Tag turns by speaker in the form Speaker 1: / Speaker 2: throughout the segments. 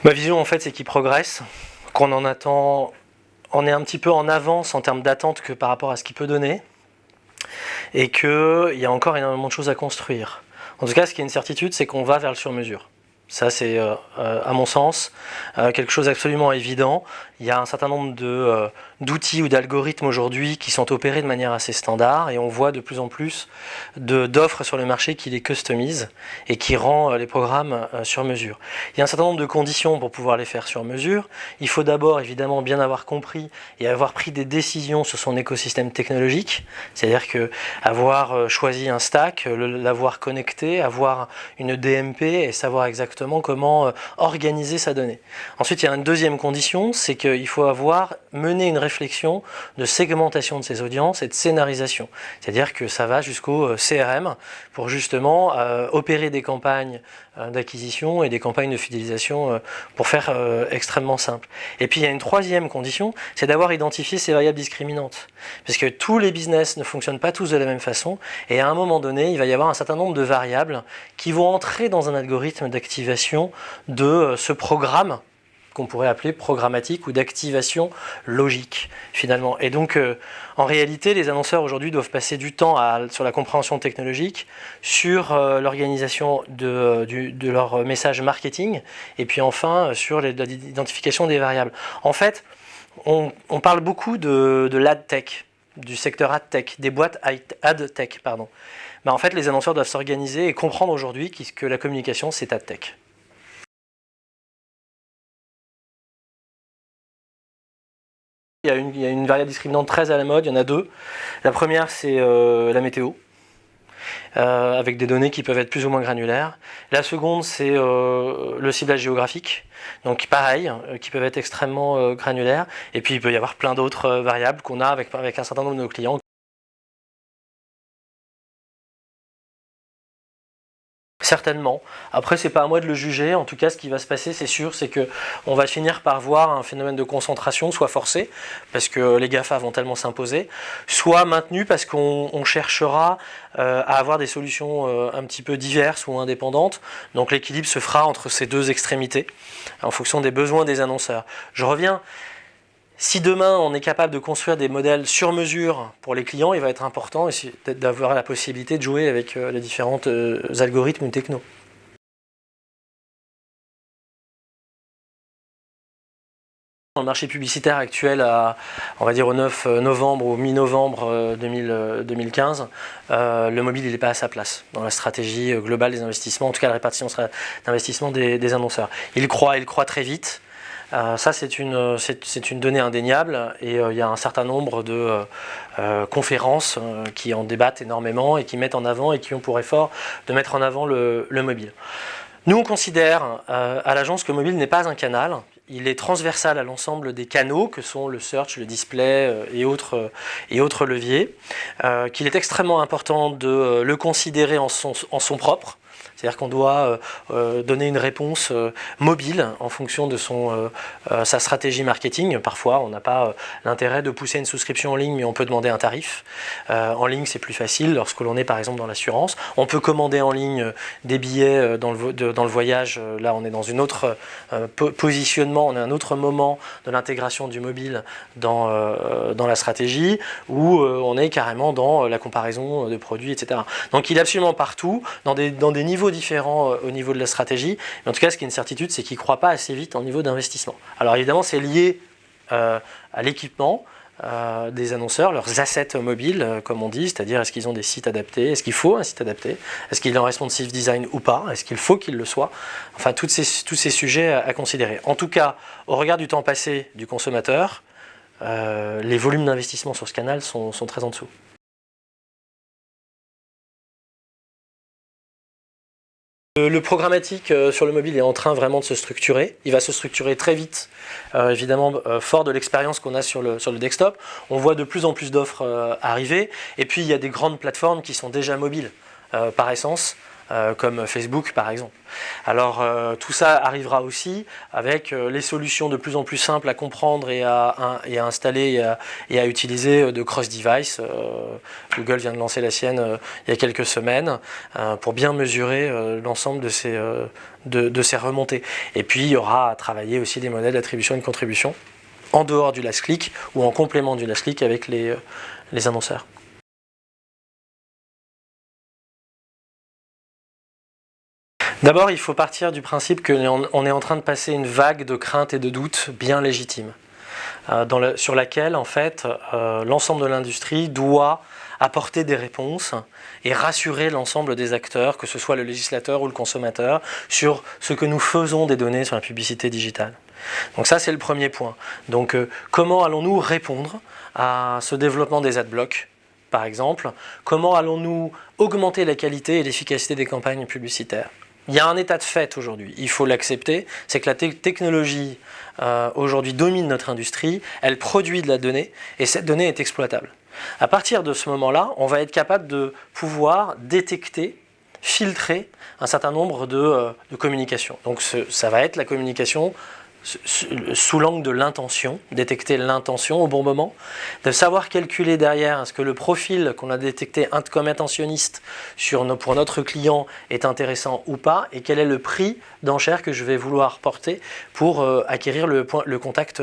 Speaker 1: Ma vision en fait c'est qu'il progresse, qu'on en attend, on est un petit peu en avance en termes d'attente que par rapport à ce qu'il peut donner, et qu'il y a encore énormément de choses à construire. En tout cas, ce qui est une certitude, c'est qu'on va vers le sur-mesure. Ça, c'est, à mon sens, quelque chose d'absolument évident. Il y a un certain nombre d'outils ou d'algorithmes aujourd'hui qui sont opérés de manière assez standard, et on voit de plus en plus d'offres sur le marché qui les customisent et qui rend les programmes sur mesure. Il y a un certain nombre de conditions pour pouvoir les faire sur mesure. Il faut d'abord évidemment bien avoir compris et avoir pris des décisions sur son écosystème technologique, c'est-à-dire que avoir choisi un stack, l'avoir connecté, avoir une DMP et savoir exactement comment organiser sa donnée. Ensuite, il y a une deuxième condition, c'est qu'il faut avoir mené une réflexion de segmentation de ses audiences et de scénarisation. C'est-à-dire que ça va jusqu'au CRM pour justement opérer des campagnes d'acquisition et des campagnes de fidélisation pour faire extrêmement simple. Et puis il y a une troisième condition, c'est d'avoir identifié ces variables discriminantes. Parce que tous les business ne fonctionnent pas tous de la même façon, et à un moment donné, il va y avoir un certain nombre de variables qui vont entrer dans un algorithme d'activation de ce programme qu'on pourrait appeler programmatique ou d'activation logique finalement. Et donc en réalité les annonceurs aujourd'hui doivent passer du temps sur la compréhension technologique, sur l'organisation de leur message marketing, et puis enfin sur l'identification des variables. En fait, on parle beaucoup de l'ad tech, du secteur ad tech, des boîtes ad tech, pardon. Mais en fait les annonceurs doivent s'organiser et comprendre aujourd'hui que la communication c'est ad tech. Il y a une variable discriminante très à la mode, il y en a deux. La première, c'est la météo, avec des données qui peuvent être plus ou moins granulaires. La seconde, c'est le ciblage géographique, donc pareil, qui peuvent être extrêmement granulaires. Et puis il peut y avoir plein d'autres variables qu'on a avec un certain nombre de nos clients. Certainement. Après, c'est pas à moi de le juger. En tout cas, ce qui va se passer, c'est sûr, c'est que on va finir par voir un phénomène de concentration, soit forcé, parce que les GAFA vont tellement s'imposer, soit maintenu parce qu'on cherchera à avoir des solutions un petit peu diverses ou indépendantes. Donc l'équilibre se fera entre ces deux extrémités, en fonction des besoins des annonceurs. Je reviens. Si demain on est capable de construire des modèles sur mesure pour les clients, il va être important d'avoir la possibilité de jouer avec les différents algorithmes ou technos. Dans le marché publicitaire actuel, on va dire au 9 novembre ou mi-novembre 2015, le mobile il n'est pas à sa place dans la stratégie globale des investissements, en tout cas la répartition d'investissement des annonceurs. Il croît très vite. Ça c'est une donnée indéniable, et il y a un certain nombre de conférences qui en débattent énormément et qui mettent en avant et qui ont pour effort de mettre en avant le mobile. Nous on considère à l'agence que le mobile n'est pas un canal, il est transversal à l'ensemble des canaux que sont le search, le display et autres leviers, qu'il est extrêmement important de le considérer en son propre. C'est-à-dire qu'on doit donner une réponse mobile en fonction de sa stratégie marketing. Parfois, on n'a pas l'intérêt de pousser une souscription en ligne, mais on peut demander un tarif. En ligne, c'est plus facile lorsque l'on est par exemple dans l'assurance. On peut commander en ligne des billets dans le voyage. Là, on est dans une autre positionnement, on est à un autre moment de l'intégration du mobile dans la stratégie, où on est carrément dans la comparaison de produits, etc. Donc, il est absolument partout, dans des niveaux différents au niveau de la stratégie, mais en tout cas ce qui est une certitude, c'est qu'il ne croît pas assez vite en niveau d'investissement. Alors évidemment c'est lié à l'équipement des annonceurs, leurs assets mobiles comme on dit, c'est-à-dire est-ce qu'ils ont des sites adaptés, est-ce qu'il faut un site adapté, est-ce qu'il est en responsive design ou pas, est-ce qu'il faut qu'il le soit, enfin tous ces sujets à considérer. En tout cas, au regard du temps passé du consommateur, les volumes d'investissement sur ce canal sont très en dessous. Le programmatique sur le mobile est en train vraiment de se structurer. Il va se structurer très vite, évidemment fort de l'expérience qu'on a sur le desktop. On voit de plus en plus d'offres arriver. Et puis il y a des grandes plateformes qui sont déjà mobiles par essence. comme Facebook par exemple. Alors tout ça arrivera aussi avec les solutions de plus en plus simples à comprendre et à installer et à utiliser de cross-device. Google vient de lancer la sienne il y a quelques semaines pour bien mesurer l'ensemble de ces remontées. Et puis il y aura à travailler aussi des modèles d'attribution et de contribution en dehors du last click ou en complément du last click avec les annonceurs. D'abord, il faut partir du principe qu'on est en train de passer une vague de craintes et de doutes bien légitimes, sur laquelle, en fait, l'ensemble de l'industrie doit apporter des réponses et rassurer l'ensemble des acteurs, que ce soit le législateur ou le consommateur, sur ce que nous faisons des données sur la publicité digitale. Donc ça, c'est le premier point. Donc comment allons-nous répondre à ce développement des adblocks, par exemple? Comment allons-nous augmenter la qualité et l'efficacité des campagnes publicitaires? Il y a un état de fait aujourd'hui, il faut l'accepter, c'est que la technologie aujourd'hui domine notre industrie, elle produit de la donnée et cette donnée est exploitable. À partir de ce moment-là, on va être capable de pouvoir détecter, filtrer un certain nombre de communications. Donc ça va être la communication sous l'angle de l'intention, détecter l'intention au bon moment, de savoir calculer derrière est-ce que le profil qu'on a détecté comme intentionniste pour notre client est intéressant ou pas, et quel est le prix d'enchère que je vais vouloir porter pour acquérir le contact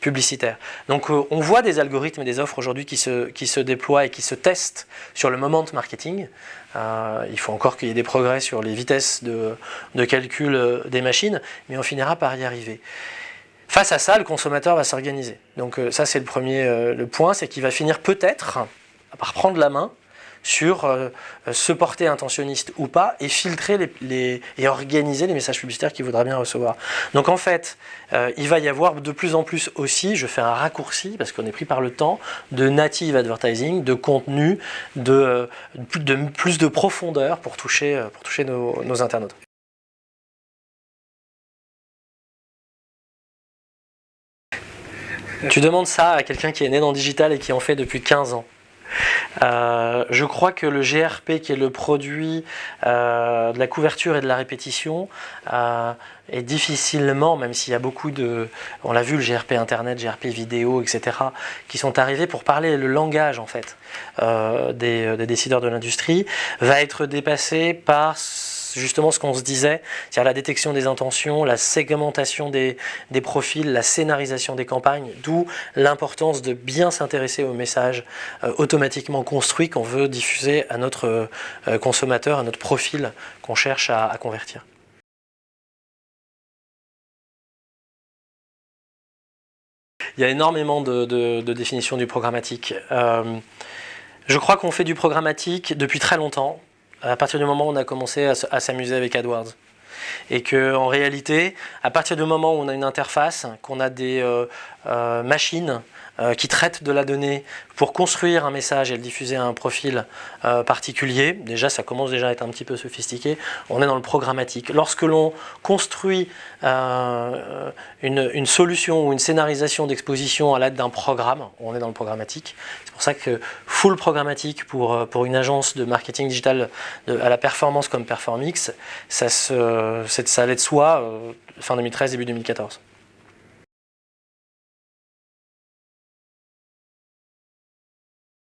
Speaker 1: publicitaire. Donc on voit des algorithmes et des offres aujourd'hui qui se déploient et qui se testent sur le moment marketing. Il faut encore qu'il y ait des progrès sur les vitesses de calcul des machines, mais on finira par y arriver. Face à ça, le consommateur va s'organiser. Donc ça, c'est le point, c'est qu'il va finir peut-être par prendre la main sur ce porté intentionniste ou pas et filtrer et organiser les messages publicitaires qu'il voudra bien recevoir. Donc en fait, il va y avoir de plus en plus aussi, je fais un raccourci parce qu'on est pris par le temps, de native advertising, de contenu, de plus de profondeur pour toucher nos internautes. Tu demandes ça à quelqu'un qui est né dans le digital et qui en fait depuis 15 ans. Je crois que le GRP, qui est le produit de la couverture et de la répétition, est difficilement, même s'il y a beaucoup on l'a vu, le GRP internet, GRP vidéo, etc., qui sont arrivés pour parler le langage en fait des décideurs de l'industrie, va être dépassé par justement ce qu'on se disait, c'est-à-dire la détection des intentions, la segmentation des profils, la scénarisation des campagnes, d'où l'importance de bien s'intéresser aux messages automatiquement construits qu'on veut diffuser à notre consommateur, à notre profil qu'on cherche à convertir. Il y a énormément de définitions du programmatique. Je crois qu'on fait du programmatique depuis très longtemps, à partir du moment où on a commencé à s'amuser avec AdWords. Et qu'en réalité, à partir du moment où on a une interface, qu'on a des machines qui traitent de la donnée pour construire un message et le diffuser à un profil particulier, déjà ça commence déjà à être un petit peu sophistiqué, on est dans le programmatique. Lorsque l'on construit une solution ou une scénarisation d'exposition à l'aide d'un programme, on est dans le programmatique. C'est pour ça que full programmatique pour une agence de marketing digital à la performance comme Performix, ça allait de soi fin 2013, début 2014.